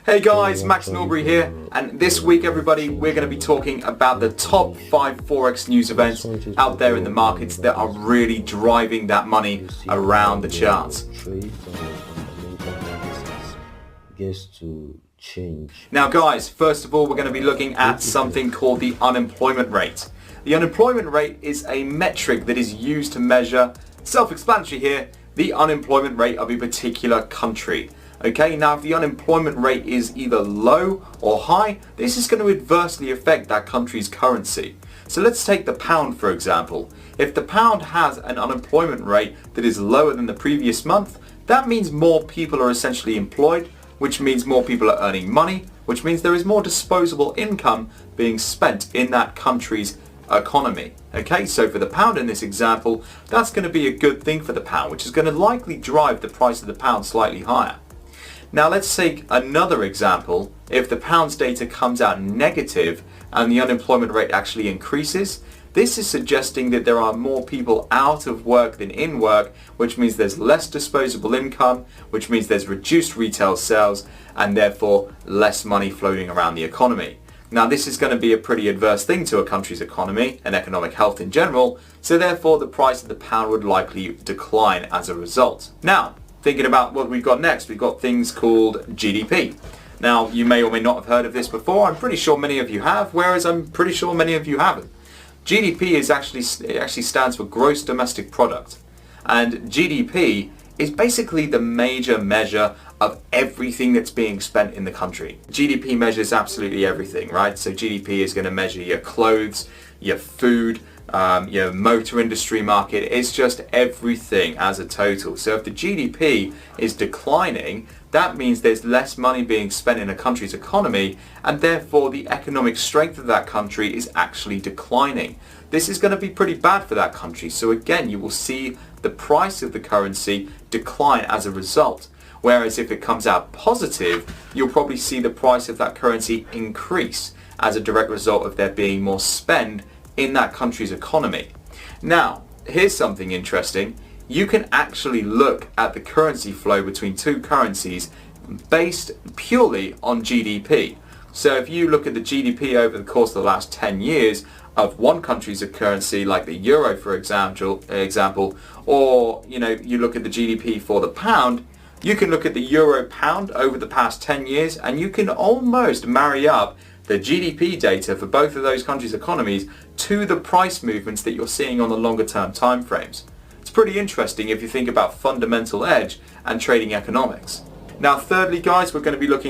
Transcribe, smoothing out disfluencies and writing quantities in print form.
Hey guys, Max Norbury here, and this week everybody we're going to be talking about the top 5 Forex news events out there in the markets that are really driving that money around the charts. Now guys, first of all we're going to be looking at something called the unemployment rate. The unemployment rate is a metric that is used to measure, self-explanatory here, the unemployment rate of a particular country. Okay, now if the unemployment rate is either low or high, this is going to adversely affect that country's currency. So let's take the pound for example. If the pound has an unemployment rate that is lower than the previous month, that means more people are essentially employed, which means more people are earning money, which means there is more disposable income being spent in that country's economy. Okay, so for the pound in this example, that's going to be a good thing for the pound, which is going to likely drive the price of the pound slightly higher. Now let's take another example. If the pound's data comes out negative and the unemployment rate actually increases, this is suggesting that there are more people out of work than in work, which means there's less disposable income, which means there's reduced retail sales and therefore less money floating around the economy. Now this is going to be a pretty adverse thing to a country's economy and economic health in general, so therefore the price of the pound would likely decline as a result. Now, thinking about what we've got next, we've got things called GDP. Now you may or may not have heard of this before. I'm pretty sure many of you have, whereas I'm pretty sure many of you haven't. GDP is actually stands for Gross Domestic Product, and GDP is basically the major measure of everything that's being spent in the country. GDP measures absolutely everything, right? So GDP is going to measure your clothes, your food, your motor industry market. It's just everything as a total. So if the GDP is declining, that means there's less money being spent in a country's economy, and therefore the economic strength of that country is actually declining. This is going to be pretty bad for that country. So again, you will see the price of the currency decline as a result. Whereas if it comes out positive, you'll probably see the price of that currency increase as a direct result of there being more spend in that country's economy. Now, here's something interesting. You can actually look at the currency flow between two currencies based purely on GDP. So if you look at the GDP over the course of the last 10 years of one country's currency, like the euro for example, or you look at the GDP for the pound, you can look at the euro pound over the past 10 years and you can almost marry up the GDP data for both of those countries' economies to the price movements that you're seeing on the longer term time frames. It's pretty interesting if you think about fundamental edge and trading economics. Now thirdly guys, we're going to be looking